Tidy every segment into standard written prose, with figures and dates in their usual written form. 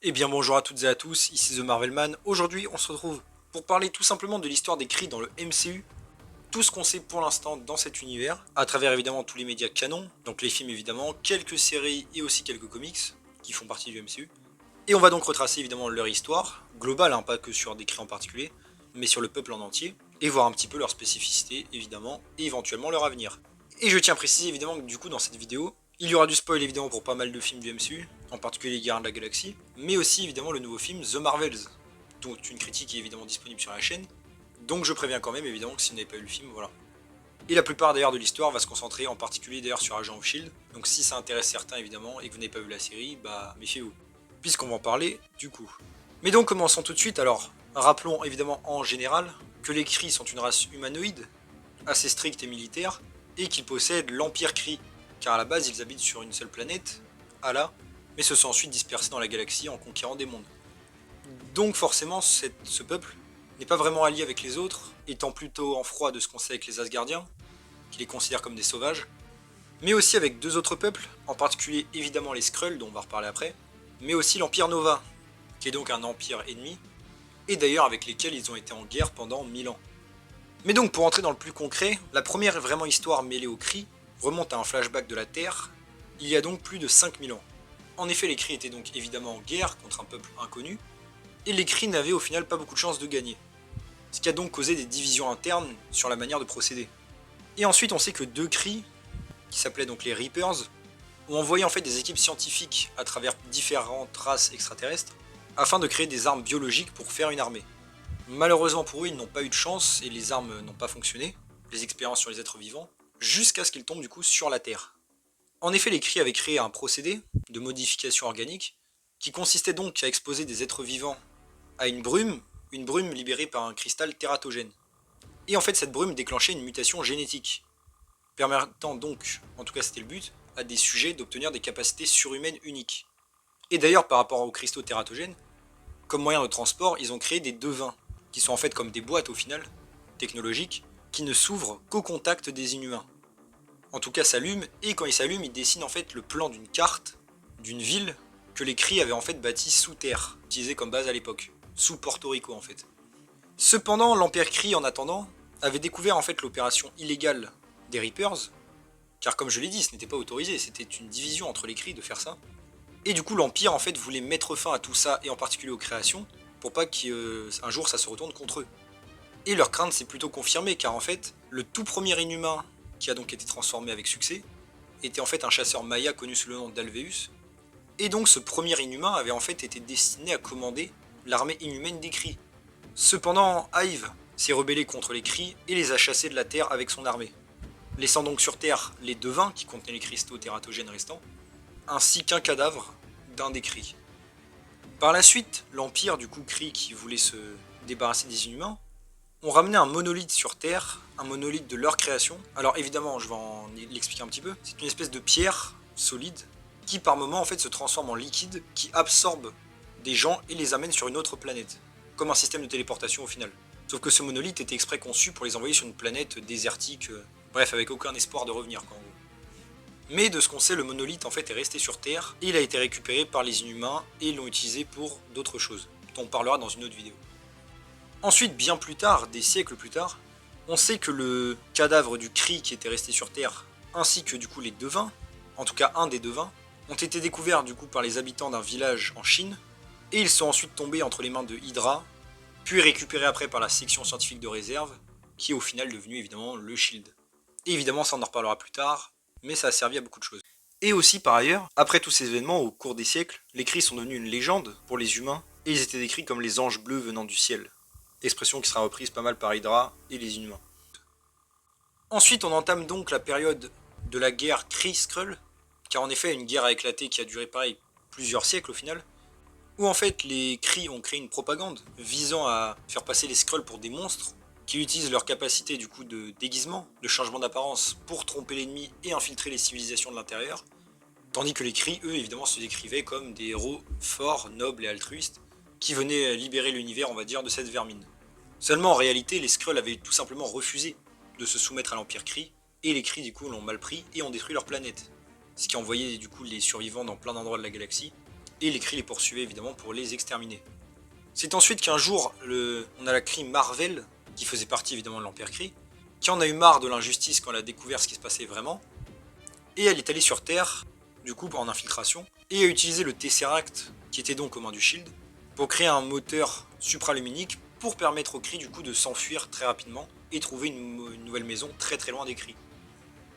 Eh bien bonjour à toutes et à tous, ici The Marvelman. Aujourd'hui on se retrouve pour parler tout simplement de l'histoire des Kree dans le MCU, tout ce qu'on sait pour l'instant dans cet univers, à travers évidemment tous les médias canons, donc les films évidemment, quelques séries et aussi quelques comics qui font partie du MCU. Et on va donc retracer évidemment leur histoire, globale, hein, pas que sur des Kree en particulier, mais sur le peuple en entier, et voir un petit peu leurs spécificités évidemment, et éventuellement leur avenir. Et je tiens à préciser évidemment que du coup dans cette vidéo, il y aura du spoil évidemment pour pas mal de films du MCU, en particulier les Gardiens de la Galaxie, mais aussi évidemment le nouveau film The Marvels, dont une critique est évidemment disponible sur la chaîne, donc je préviens quand même évidemment que si vous n'avez pas vu le film, voilà. Et la plupart d'ailleurs de l'histoire va se concentrer en particulier d'ailleurs sur Agent of Shield, donc si ça intéresse certains évidemment et que vous n'avez pas vu la série, bah méfiez-vous, puisqu'on va en parler du coup. Mais donc commençons tout de suite, alors rappelons évidemment en général que les Kree sont une race humanoïde, assez stricte et militaire, et qu'ils possèdent l'Empire Kree, car à la base ils habitent sur une seule planète, Ala, mais se sont ensuite dispersés dans la galaxie en conquérant des mondes. Donc forcément ce peuple n'est pas vraiment allié avec les autres, étant plutôt en froid de ce qu'on sait avec les Asgardiens, qui les considèrent comme des sauvages, mais aussi avec deux autres peuples, en particulier évidemment les Skrulls, dont on va reparler après, mais aussi l'Empire Nova, qui est donc un empire ennemi, et d'ailleurs avec lesquels ils ont été en guerre pendant 1000 ans. Mais donc pour entrer dans le plus concret, la première vraiment histoire mêlée aux Kree remonte à un flashback de la Terre, il y a donc plus de 5000 ans. En effet, les Kree étaient donc évidemment en guerre contre un peuple inconnu, et les Kree n'avaient au final pas beaucoup de chances de gagner, ce qui a donc causé des divisions internes sur la manière de procéder. Et ensuite on sait que deux Kree, qui s'appelaient donc les Reapers, ont envoyé en fait des équipes scientifiques à travers différentes races extraterrestres, afin de créer des armes biologiques pour faire une armée. Malheureusement pour eux, ils n'ont pas eu de chance et les armes n'ont pas fonctionné, les expériences sur les êtres vivants, jusqu'à ce qu'ils tombent du coup sur la Terre. En effet, les Kree avaient créé un procédé de modification organique qui consistait donc à exposer des êtres vivants à une brume libérée par un cristal tératogène. Et en fait, cette brume déclenchait une mutation génétique, permettant donc, en tout cas c'était le but, à des sujets d'obtenir des capacités surhumaines uniques. Et d'ailleurs, par rapport aux cristaux tératogènes, comme moyen de transport, ils ont créé des devins, qui sont en fait comme des boîtes au final, technologiques, qui ne s'ouvrent qu'au contact des inhumains. En tout cas s'allument, et quand ils s'allument, ils dessinent en fait le plan d'une carte, d'une ville, que les Kree avaient en fait bâtie sous terre, utilisée comme base à l'époque, sous Porto Rico en fait. Cependant, l'Empire Kree en attendant, avait découvert en fait l'opération illégale des Reapers, car comme je l'ai dit, ce n'était pas autorisé, c'était une division entre les Kree de faire ça. Et du coup, l'Empire en fait voulait mettre fin à tout ça, et en particulier aux créations, pour pas qu'un jour ça se retourne contre eux. Et leur crainte s'est plutôt confirmée, car en fait, le tout premier inhumain, qui a donc été transformé avec succès, était en fait un chasseur maya connu sous le nom d'Alveus, et donc ce premier inhumain avait en fait été destiné à commander l'armée inhumaine des Kree. Cependant, Hive s'est rebellé contre les Kree et les a chassés de la Terre avec son armée, laissant donc sur Terre les devins qui contenaient les cristaux tératogènes restants, ainsi qu'un cadavre d'un des Kree. Par la suite, l'Empire du coup Kree qui voulait se débarrasser des inhumains, ont ramené un monolithe sur Terre, un monolithe de leur création. Alors évidemment, je vais en l'expliquer un petit peu. C'est une espèce de pierre solide qui par moment en fait se transforme en liquide qui absorbe des gens et les amène sur une autre planète, comme un système de téléportation au final. Sauf que ce monolithe était exprès conçu pour les envoyer sur une planète désertique, bref, avec aucun espoir de revenir quoi, en gros. Mais de ce qu'on sait, le monolithe en fait est resté sur Terre, et il a été récupéré par les inhumains et ils l'ont utilisé pour d'autres choses, dont on parlera dans une autre vidéo. Ensuite, bien plus tard, des siècles plus tard, on sait que le cadavre du Kree qui était resté sur Terre, ainsi que du coup les devins, en tout cas un des devins, ont été découverts du coup par les habitants d'un village en Chine, et ils sont ensuite tombés entre les mains de Hydra, puis récupérés après par la section scientifique de réserve, qui est au final devenu évidemment le Shield. Et évidemment, ça on en reparlera plus tard, mais ça a servi à beaucoup de choses. Et aussi par ailleurs, après tous ces événements, au cours des siècles, les Kree sont devenus une légende pour les humains, et ils étaient décrits comme les anges bleus venant du ciel. Expression qui sera reprise pas mal par Hydra et les Inhumains. Ensuite, on entame donc la période de la guerre Kree-Skrull, car en effet, une guerre a éclaté qui a duré pareil plusieurs siècles au final, où en fait les Kree ont créé une propagande visant à faire passer les Skrulls pour des monstres, qui utilisent leur capacité du coup de déguisement, de changement d'apparence pour tromper l'ennemi et infiltrer les civilisations de l'intérieur, tandis que les Kree, eux, évidemment, se décrivaient comme des héros forts, nobles et altruistes, qui venaient libérer l'univers, on va dire, de cette vermine. Seulement, en réalité, les Skrulls avaient tout simplement refusé de se soumettre à l'Empire Kree, et les Kree, du coup, l'ont mal pris et ont détruit leur planète. Ce qui a envoyé, du coup, les survivants dans plein d'endroits de la galaxie, et les Kree les poursuivaient évidemment pour les exterminer. C'est ensuite qu'un jour, on a la Kree Mar-Vell, qui faisait partie évidemment de l'Empire Kree, qui en a eu marre de l'injustice quand elle a découvert ce qui se passait vraiment, et elle est allée sur Terre, du coup en infiltration, et a utilisé le Tesseract, qui était donc aux mains du Shield, pour créer un moteur supraluminique pour permettre aux Kree du coup de s'enfuir très rapidement et trouver une nouvelle maison très très loin des Kree.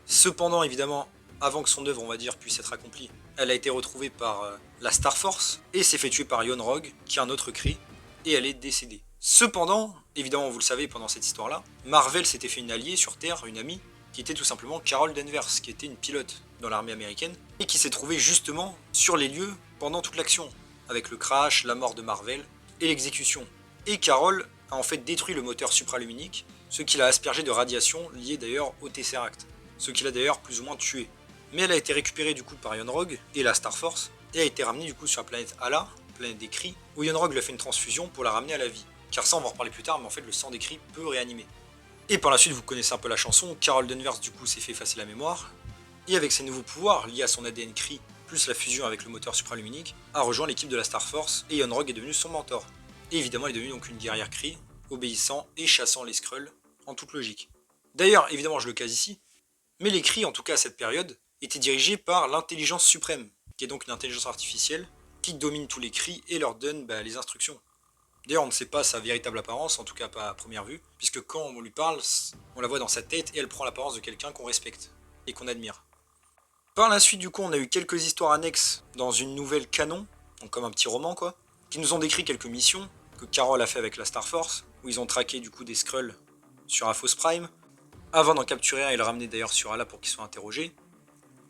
Cependant évidemment, avant que son œuvre on va dire puisse être accomplie, elle a été retrouvée par la Star Force et s'est fait tuer par Yon-Rogg, qui est un autre Kree, et elle est décédée. Cependant, évidemment vous le savez pendant cette histoire-là, Mar-Vell s'était fait une alliée sur Terre, une amie, qui était tout simplement Carol Danvers, qui était une pilote dans l'armée américaine, et qui s'est trouvée justement sur les lieux pendant toute l'action, avec le crash, la mort de Mar-Vell et l'exécution. Et Carol a en fait détruit le moteur supraluminique, ce qui l'a aspergé de radiation liée d'ailleurs au Tesseract, ce qui l'a d'ailleurs plus ou moins tué. Mais elle a été récupérée du coup par Yon-Rogg et la Star Force, et a été ramenée du coup sur la planète Hala, planète des Kree, où Yon-Rogg lui a fait une transfusion pour la ramener à la vie. Car ça on va en reparler plus tard, mais en fait le sang des Kree peut réanimer. Et par la suite vous connaissez un peu la chanson, Carol Danvers du coup s'est fait effacer la mémoire, et avec ses nouveaux pouvoirs liés à son ADN Kree, plus la fusion avec le moteur supraluminique, a rejoint l'équipe de la Star Force, et Yon-Rogg est devenu son mentor. Et évidemment elle est devenue donc une guerrière Kree, obéissant et chassant les Skrulls, en toute logique. D'ailleurs, évidemment je le case ici, mais les Kree en tout cas à cette période, étaient dirigés par l'intelligence suprême, qui est donc une intelligence artificielle, qui domine tous les Kree et leur donne les instructions. D'ailleurs, on ne sait pas sa véritable apparence, en tout cas pas à première vue, puisque quand on lui parle, on la voit dans sa tête et elle prend l'apparence de quelqu'un qu'on respecte et qu'on admire. Par la suite, du coup, on a eu quelques histoires annexes dans une nouvelle canon, donc comme un petit roman quoi, qui nous ont décrit quelques missions que Carol a fait avec la Star Force, où ils ont traqué du coup des Skrulls sur Aphos Prime, avant d'en capturer un et le ramener d'ailleurs sur Hala pour qu'il soit interrogé.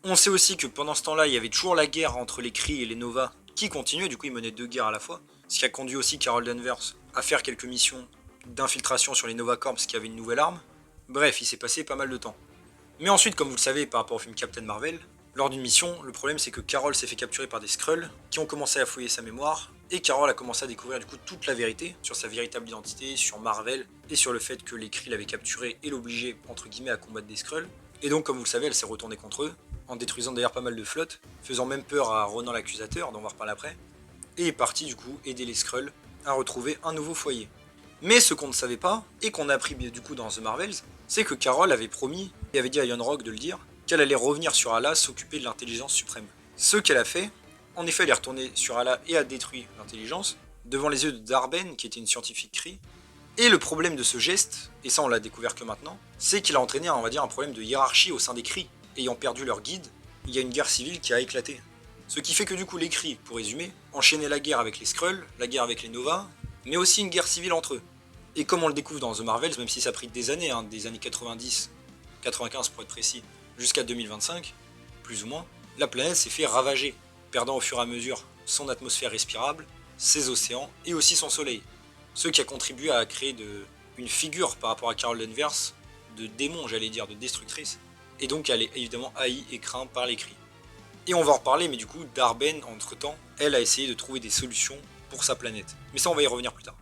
On sait aussi que pendant ce temps-là, il y avait toujours la guerre entre les Kree et les Nova qui continuait, du coup ils menaient deux guerres à la fois, ce qui a conduit aussi Carol Danvers à faire quelques missions d'infiltration sur les Nova Corps qui avaient une nouvelle arme. Bref, il s'est passé pas mal de temps. Mais ensuite, comme vous le savez par rapport au film Captain Marvel, lors d'une mission, le problème c'est que Carol s'est fait capturer par des Skrulls qui ont commencé à fouiller sa mémoire, et Carol a commencé à découvrir du coup toute la vérité sur sa véritable identité, sur Mar-Vell, et sur le fait que les Kree l'avaient capturé et l'obligeaient entre guillemets à combattre des Skrulls. Et donc comme vous le savez, elle s'est retournée contre eux, en détruisant d'ailleurs pas mal de flottes, faisant même peur à Ronan l'accusateur, dont on va reparler après, et est partie du coup aider les Skrulls à retrouver un nouveau foyer. Mais ce qu'on ne savait pas, et qu'on a appris du coup dans The Marvels, c'est que Carol avait promis, et avait dit à Yon-Rogg de le dire, qu'elle allait revenir sur Hala s'occuper de l'intelligence suprême. Ce qu'elle a fait, en effet elle est retournée sur Hala et a détruit l'intelligence, devant les yeux de Dar-Benn, qui était une scientifique Kree. Et le problème de ce geste, et ça on l'a découvert que maintenant, c'est qu'il a entraîné on va dire, un problème de hiérarchie au sein des Kree. Ayant perdu leur guide, il y a une guerre civile qui a éclaté. Ce qui fait que du coup les Kree, pour résumer, enchaînaient la guerre avec les Skrulls, la guerre avec les Nova, mais aussi une guerre civile entre eux. Et comme on le découvre dans The Marvels, même si ça a pris des années 90, 95 pour être précis, jusqu'à 2025, plus ou moins, la planète s'est fait ravager, perdant au fur et à mesure son atmosphère respirable, ses océans et aussi son soleil. Ce qui a contribué à créer une figure par rapport à Carol Danvers, de démon j'allais dire, de destructrice, et donc elle est évidemment haïe et crainte par les Kree. Et on va en reparler, mais du coup, Dar-Benn, entre-temps, elle a essayé de trouver des solutions pour sa planète. Mais ça, on va y revenir plus tard.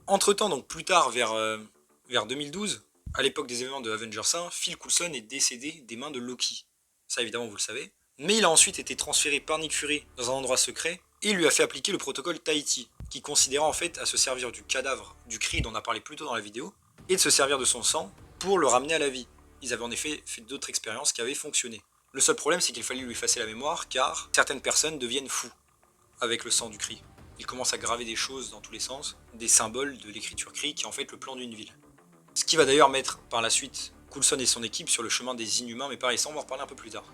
Entre-temps, donc plus tard, vers 2012, à l'époque des événements de Avengers 1, Phil Coulson est décédé des mains de Loki. Ça, évidemment, vous le savez. Mais il a ensuite été transféré par Nick Fury dans un endroit secret, et lui a fait appliquer le protocole Tahiti, qui considérait en fait à se servir du cadavre du Kree dont on a parlé plus tôt dans la vidéo, et de se servir de son sang pour le ramener à la vie. Ils avaient en effet fait d'autres expériences qui avaient fonctionné. Le seul problème, c'est qu'il fallait lui effacer la mémoire, car certaines personnes deviennent fous avec le sang du Kree. Ils commencent à graver des choses dans tous les sens, des symboles de l'écriture Kree qui est en fait le plan d'une ville. Ce qui va d'ailleurs mettre par la suite Coulson et son équipe sur le chemin des Inhumains, mais pareil, ça on va en reparler un peu plus tard.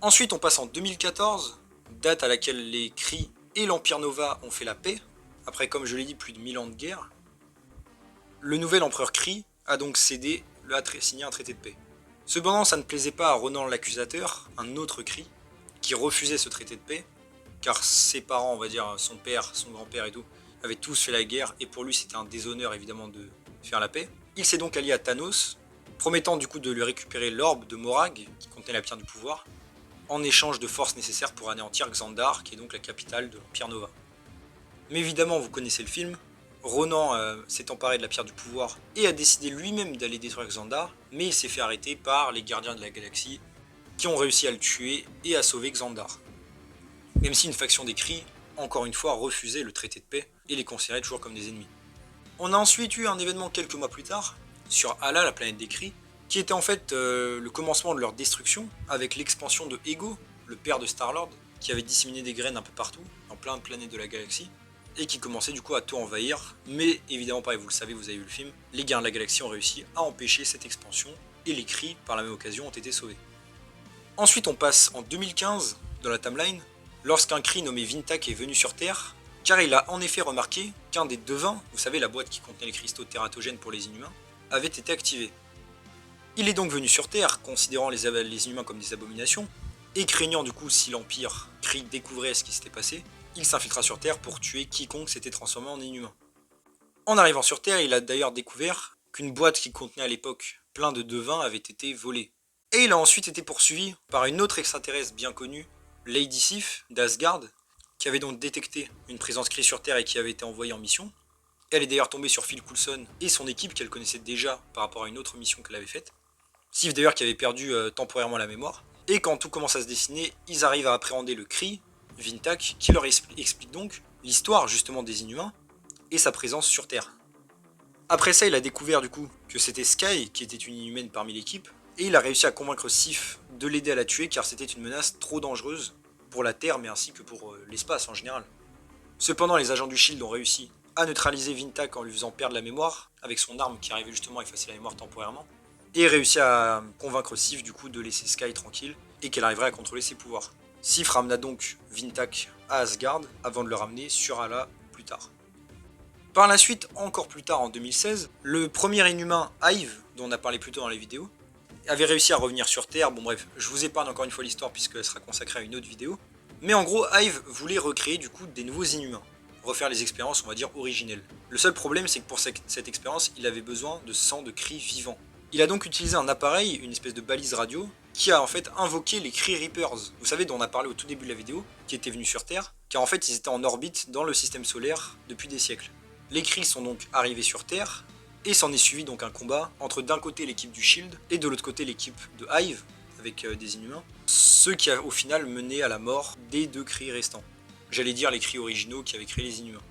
Ensuite, on passe en 2014, date à laquelle les Kree et l'Empire Nova ont fait la paix, après comme je l'ai dit plus de 1000 ans de guerre. Le nouvel empereur Kree a donc cédé, signé un traité de paix. Cependant, ça ne plaisait pas à Ronan l'accusateur, un autre Kree, qui refusait ce traité de paix, car ses parents, on va dire son père, son grand-père et tout, avaient tous fait la guerre, et pour lui c'était un déshonneur évidemment de faire la paix. Il s'est donc allié à Thanos, promettant du coup de lui récupérer l'orbe de Morag, qui contenait la pierre du pouvoir, en échange de forces nécessaires pour anéantir Xandar, qui est donc la capitale de l'Empire Nova. Mais évidemment, vous connaissez le film, Ronan s'est emparé de la pierre du pouvoir et a décidé lui-même d'aller détruire Xandar, mais il s'est fait arrêter par les gardiens de la galaxie, qui ont réussi à le tuer et à sauver Xandar. Même si une faction des Kree encore une fois, refusé le traité de paix et les considérait toujours comme des ennemis. On a ensuite eu un événement quelques mois plus tard, sur Ala, la planète des Kree, qui était en fait le commencement de leur destruction, avec l'expansion de Ego, le père de Star-Lord, qui avait disséminé des graines un peu partout, dans plein de planètes de la galaxie, et qui commençait du coup à tout envahir, mais évidemment pas, et vous le savez, vous avez vu le film, les Gardiens de la Galaxie ont réussi à empêcher cette expansion, et les Kree, par la même occasion, ont été sauvés. Ensuite on passe en 2015, dans la timeline, lorsqu'un Kree nommé Vintak est venu sur Terre, car il a en effet remarqué qu'un des devins, vous savez la boîte qui contenait les cristaux tératogènes pour les inhumains, avait été activé. Il est donc venu sur Terre, considérant les inhumains comme des abominations, et craignant du coup si l'Empire Kree découvrait ce qui s'était passé, il s'infiltra sur Terre pour tuer quiconque s'était transformé en inhumain. En arrivant sur Terre, il a d'ailleurs découvert qu'une boîte qui contenait à l'époque plein de devins avait été volée. Et il a ensuite été poursuivi par une autre extraterrestre bien connue, Lady Sif, d'Asgard, qui avait donc détecté une présence Kree sur Terre et qui avait été envoyée en mission. Elle est d'ailleurs tombée sur Phil Coulson et son équipe qu'elle connaissait déjà par rapport à une autre mission qu'elle avait faite. Sif d'ailleurs qui avait perdu temporairement la mémoire. Et quand tout commence à se dessiner, ils arrivent à appréhender le Kree, Vintak, qui leur explique donc l'histoire justement des Inhumains et sa présence sur Terre. Après ça, il a découvert du coup que c'était Sky qui était une inhumaine parmi l'équipe, et il a réussi à convaincre Sif de l'aider à la tuer car c'était une menace trop dangereuse pour la Terre mais ainsi que pour l'espace en général. Cependant, les agents du SHIELD ont réussi à neutraliser Vintak en lui faisant perdre la mémoire avec son arme qui arrivait justement à effacer la mémoire temporairement, et réussi à convaincre Sif du coup de laisser Sky tranquille et qu'elle arriverait à contrôler ses pouvoirs. Sif ramena donc Vintak à Asgard avant de le ramener sur Ala plus tard. Par la suite, encore plus tard en 2016, le premier inhumain Hive, dont on a parlé plus tôt dans les vidéos, avait réussi à revenir sur Terre. Bon bref, je vous épargne encore une fois l'histoire puisqu'elle sera consacrée à une autre vidéo. Mais en gros, Hive voulait recréer du coup des nouveaux inhumains, refaire les expériences on va dire originelles. Le seul problème c'est que pour cette expérience, il avait besoin de sang de Kree vivants. Il a donc utilisé un appareil, une espèce de balise radio, qui a en fait invoqué les Kree Reapers, vous savez dont on a parlé au tout début de la vidéo, qui étaient venus sur Terre, car en fait ils étaient en orbite dans le système solaire depuis des siècles. Les Kree sont donc arrivés sur Terre, et s'en est suivi donc un combat entre d'un côté l'équipe du SHIELD et de l'autre côté l'équipe de Hive, avec des inhumains, ce qui a au final mené à la mort des deux Kree restants. J'allais dire les Kree originaux qui avaient créé les inhumains.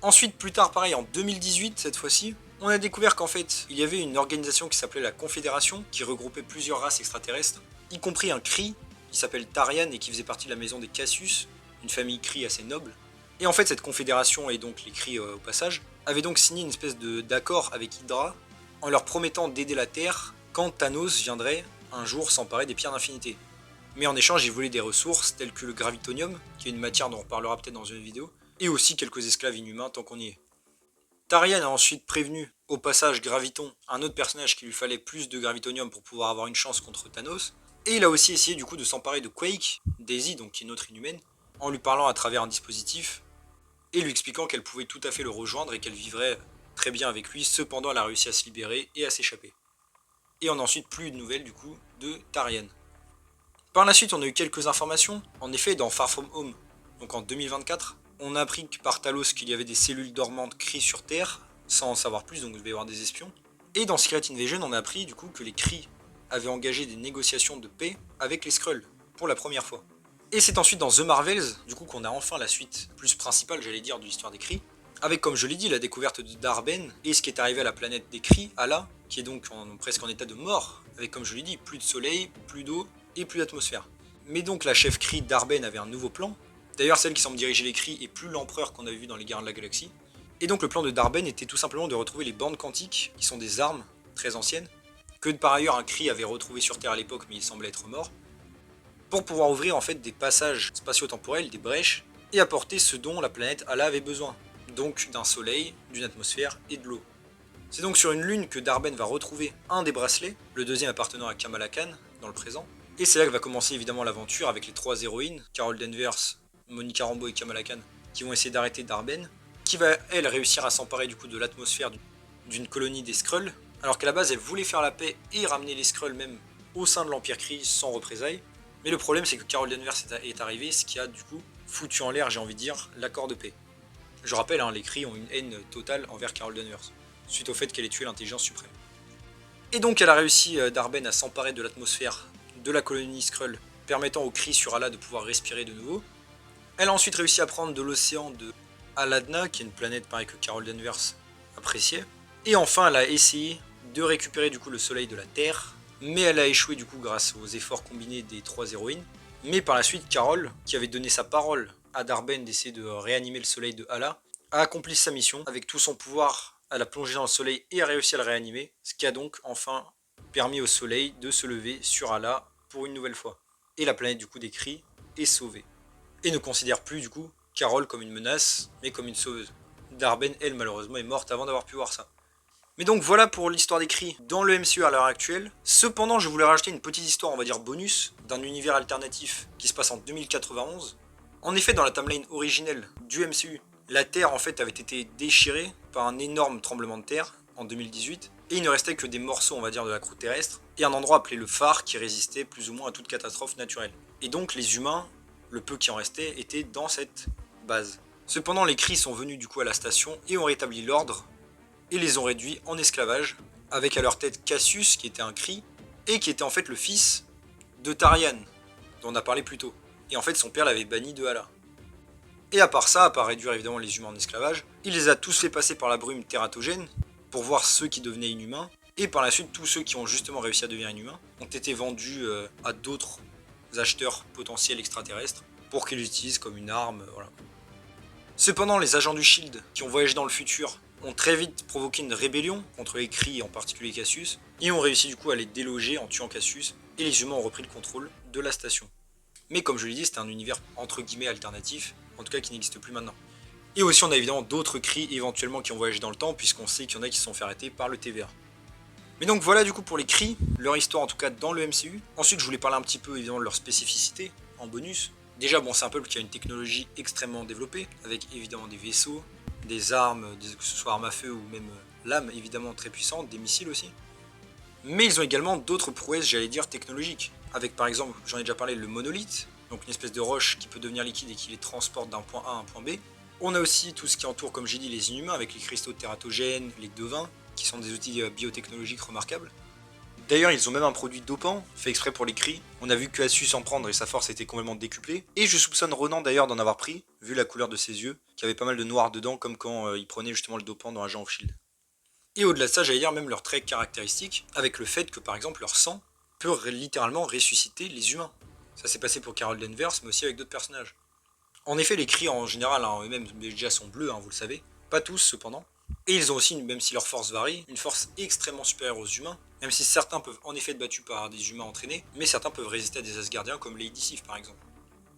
Ensuite, plus tard, pareil, en 2018 cette fois-ci, on a découvert qu'en fait, il y avait une organisation qui s'appelait la Confédération, qui regroupait plusieurs races extraterrestres, y compris un Kree, qui s'appelle Tarian et qui faisait partie de la maison des Cassius, une famille Kree assez noble. Et en fait, cette confédération, et donc les Kree au passage, avait donc signé une espèce d'accord avec Hydra, en leur promettant d'aider la Terre quand Thanos viendrait un jour s'emparer des pierres d'infinité. Mais en échange, ils voulaient des ressources telles que le gravitonium, qui est une matière dont on parlera peut-être dans une vidéo, et aussi quelques esclaves inhumains tant qu'on y est. Tarian a ensuite prévenu au passage Graviton, un autre personnage qui lui fallait plus de gravitonium pour pouvoir avoir une chance contre Thanos, et il a aussi essayé du coup de s'emparer de Quake, Daisy, donc qui est une autre inhumaine, en lui parlant à travers un dispositif, et lui expliquant qu'elle pouvait tout à fait le rejoindre et qu'elle vivrait très bien avec lui, cependant elle a réussi à se libérer et à s'échapper. Et on n'a ensuite plus de nouvelles du coup de Tarian. Par la suite on a eu quelques informations, en effet dans Far From Home, donc en 2024, on a appris par Talos qu'il y avait des cellules dormantes Kree sur Terre, sans en savoir plus, donc il devait y avoir des espions. Et dans Secret Invasion, on a appris du coup que les Kree avaient engagé des négociations de paix avec les Skrulls, pour la première fois. Et c'est ensuite dans The Marvels, du coup qu'on a enfin la suite plus principale, j'allais dire, de l'histoire des Kree, avec comme je l'ai dit, la découverte de Darben, et ce qui est arrivé à la planète des Kree, Ala, qui est donc presque en état de mort, avec comme je l'ai dit, plus de soleil, plus d'eau, et plus d'atmosphère. Mais donc la chef Kree Darben avait un nouveau plan. D'ailleurs, celle qui semble diriger les Kree est plus l'empereur qu'on avait vu dans les Gardiens de la Galaxie. Et donc le plan de Darben était tout simplement de retrouver les bandes quantiques, qui sont des armes très anciennes, que par ailleurs un Kree avait retrouvé sur Terre à l'époque, mais il semblait être mort, pour pouvoir ouvrir en fait des passages spatio-temporels, des brèches, et apporter ce dont la planète Ala avait besoin, donc d'un soleil, d'une atmosphère et de l'eau. C'est donc sur une lune que Darben va retrouver un des bracelets, le deuxième appartenant à Kamala Khan, dans le présent, et c'est là que va commencer évidemment l'aventure avec les trois héroïnes, Carol Danvers, Monica Rambeau et Kamala Khan, qui vont essayer d'arrêter Darben, qui va elle réussir à s'emparer du coup de l'atmosphère d'une colonie des Skrulls, alors qu'à la base elle voulait faire la paix et ramener les Skrulls même au sein de l'Empire Kree sans représailles, mais le problème c'est que Carol Danvers est arrivée, ce qui a du coup foutu en l'air, j'ai envie de dire, l'accord de paix. Je rappelle, les Kree ont une haine totale envers Carol Danvers, suite au fait qu'elle ait tué l'intelligence suprême. Et donc elle a réussi, Darben, à s'emparer de l'atmosphère de la colonie Skrull, permettant aux Kree sur Ala de pouvoir respirer de nouveau. Elle a ensuite réussi à prendre de l'océan de Aladna, qui est une planète pareil que Carol Danvers appréciait. Et enfin, elle a essayé de récupérer du coup le soleil de la Terre, mais elle a échoué du coup grâce aux efforts combinés des 3 héroïnes. Mais par la suite, Carol, qui avait donné sa parole à Darben d'essayer de réanimer le soleil de Hala, a accompli sa mission. Avec tout son pouvoir, elle a plongé dans le soleil et a réussi à le réanimer, ce qui a donc enfin permis au soleil de se lever sur Hala pour une nouvelle fois. Et la planète du coup des cris est sauvée. Et ne considère plus du coup Carol comme une menace, mais comme une sauveuse. Darben, elle, malheureusement, est morte avant d'avoir pu voir ça. Mais donc voilà pour l'histoire des cris dans le MCU à l'heure actuelle. Cependant, je voulais rajouter une petite histoire, on va dire bonus, d'un univers alternatif qui se passe en 2091. En effet, dans la timeline originelle du MCU, la Terre en fait avait été déchirée par un énorme tremblement de terre en 2018, et il ne restait que des morceaux, on va dire, de la croûte terrestre, et un endroit appelé le phare qui résistait plus ou moins à toute catastrophe naturelle. Et donc les humains, le peu qui en restait, étaient dans cette base. Cependant, les cris sont venus du coup à la station et ont rétabli l'ordre, et les ont réduits en esclavage, avec à leur tête Cassius, qui était un cri, et qui était en fait le fils de Tarian, dont on a parlé plus tôt. Et en fait, son père l'avait banni de Hala. Et à part ça, à part réduire évidemment les humains en esclavage, il les a tous fait passer par la brume tératogène, pour voir ceux qui devenaient inhumains, et par la suite, tous ceux qui ont justement réussi à devenir inhumains ont été vendus à d'autres acheteurs potentiels extraterrestres, pour qu'ils l'utilisent comme une arme, voilà. Cependant, les agents du SHIELD, qui ont voyagé dans le futur, ont très vite provoqué une rébellion contre les cris et en particulier Cassius, et ont réussi du coup à les déloger en tuant Cassius, et les humains ont repris le contrôle de la station. Mais comme je l'ai dit, c'est un univers entre guillemets alternatif, en tout cas qui n'existe plus maintenant. Et aussi on a évidemment d'autres cris éventuellement qui ont voyagé dans le temps, puisqu'on sait qu'il y en a qui se sont fait arrêter par le TVA. Mais donc voilà du coup pour les cris, leur histoire en tout cas dans le MCU. Ensuite je voulais parler un petit peu évidemment de leur spécificité, en bonus. Déjà bon c'est un peuple qui a une technologie extrêmement développée, avec évidemment des vaisseaux, des armes, que ce soit armes à feu ou même lames évidemment très puissantes, des missiles aussi. Mais ils ont également d'autres prouesses, j'allais dire, technologiques. Avec par exemple, j'en ai déjà parlé, le monolithe, donc une espèce de roche qui peut devenir liquide et qui les transporte d'un point A à un point B. On a aussi tout ce qui entoure, comme j'ai dit, les inhumains, avec les cristaux tératogènes, les devins, qui sont des outils biotechnologiques remarquables. D'ailleurs, ils ont même un produit dopant, fait exprès pour les cris. On a vu que Cassius en prendre et sa force était complètement décuplée. Et je soupçonne Ronan d'ailleurs d'en avoir pris, vu la couleur de ses yeux, qui avait pas mal de noir dedans, comme quand il prenait justement le dopant dans Agent of Shield. Et au-delà de ça, j'allais dire même leurs traits caractéristiques, avec le fait que par exemple leur sang peut littéralement ressusciter les humains. Ça s'est passé pour Carol Danvers, mais aussi avec d'autres personnages. En effet, les cris en général, eux-mêmes déjà sont bleus, vous le savez. Pas tous cependant. Et ils ont aussi, même si leur force varie, une force extrêmement supérieure aux humains, même si certains peuvent en effet être battus par des humains entraînés, mais certains peuvent résister à des Asgardiens comme Lady Sif par exemple.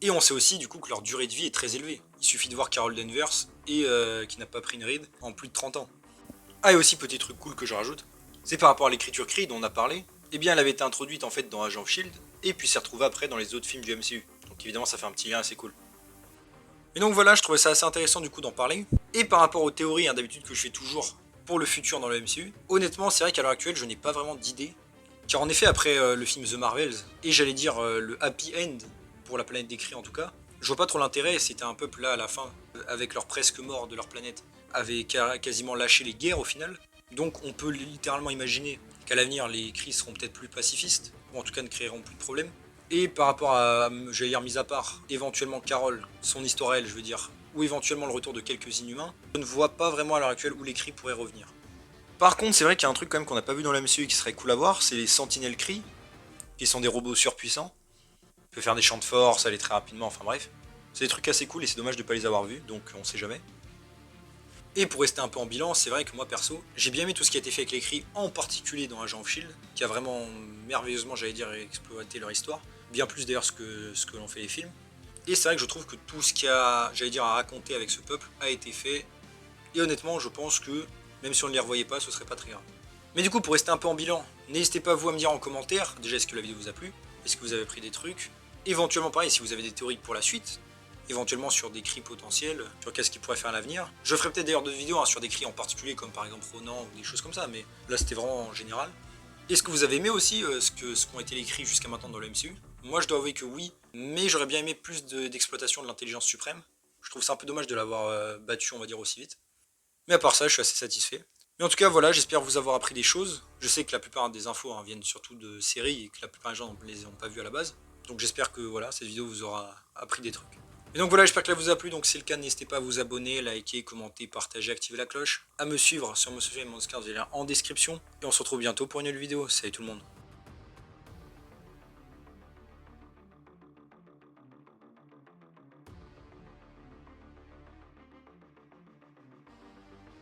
Et on sait aussi du coup que leur durée de vie est très élevée. Il suffit de voir Carol Danvers, et qui n'a pas pris une ride en plus de 30 ans. Ah et aussi petit truc cool que je rajoute, c'est par rapport à l'écriture Kree dont on a parlé, eh bien elle avait été introduite en fait dans Agent of Shield, et puis s'est retrouvée après dans les autres films du MCU. Donc évidemment ça fait un petit lien assez cool. Et donc voilà, je trouvais ça assez intéressant du coup d'en parler. Et par rapport aux théories d'habitude que je fais toujours pour le futur dans le MCU, honnêtement c'est vrai qu'à l'heure actuelle je n'ai pas vraiment d'idée. Car en effet après le film The Marvels, et j'allais dire le happy end pour la planète des Kree en tout cas, je vois pas trop l'intérêt, c'était un peuple là à la fin, avec leur presque mort de leur planète, avait quasiment lâché les guerres au final. Donc on peut littéralement imaginer qu'à l'avenir les Kree seront peut-être plus pacifistes, ou en tout cas ne créeront plus de problèmes. Et par rapport à, j'allais dire mis à part, éventuellement Carol, son histoire elle, je veux dire, ou éventuellement le retour de quelques inhumains, je ne vois pas vraiment à l'heure actuelle où les Kree pourraient revenir. Par contre c'est vrai qu'il y a un truc quand même qu'on n'a pas vu dans la MCU qui serait cool à voir, c'est les Sentinelles Kree, qui sont des robots surpuissants. Ils peuvent faire des champs de force, aller très rapidement, enfin bref. C'est des trucs assez cool et c'est dommage de ne pas les avoir vus, donc on sait jamais. Et pour rester un peu en bilan, c'est vrai que moi perso, j'ai bien aimé tout ce qui a été fait avec les Kree, en particulier dans Agent of Shield, qui a vraiment merveilleusement, j'allais dire, exploité leur histoire, bien plus d'ailleurs ce que l'ont fait les films. Et c'est vrai que je trouve que tout ce qu'il y a, j'allais dire, à raconter avec ce peuple a été fait, et honnêtement, je pense que, même si on ne les revoyait pas, ce serait pas très grave. Mais du coup, pour rester un peu en bilan, n'hésitez pas vous à me dire en commentaire, déjà est-ce que la vidéo vous a plu, est-ce que vous avez appris des trucs, éventuellement pareil, si vous avez des théories pour la suite, éventuellement sur des cris potentiels, sur qu'est-ce qu'ils pourraient faire à l'avenir. Je ferai peut-être d'ailleurs d'autres vidéos sur des cris en particulier, comme par exemple Ronan ou des choses comme ça, mais là c'était vraiment en général. Est-ce que vous avez aimé aussi ce qu'ont été les cris jusqu'à maintenant dans le MCU? Moi je dois avouer que oui, mais j'aurais bien aimé plus d'exploitation de l'intelligence suprême. Je trouve ça un peu dommage de l'avoir battu, on va dire, aussi vite. Mais à part ça, je suis assez satisfait. Mais en tout cas, voilà, j'espère vous avoir appris des choses. Je sais que la plupart des infos viennent surtout de séries et que la plupart des gens ne les ont pas vues à la base. Donc j'espère que voilà, cette vidéo vous aura appris des trucs. Et donc voilà, j'espère que ça vous a plu, donc si c'est le cas, n'hésitez pas à vous abonner, liker, commenter, partager, activer la cloche, à me suivre sur mon social et mon Discord, j'ai lien en description, et on se retrouve bientôt pour une nouvelle vidéo. Salut tout le monde.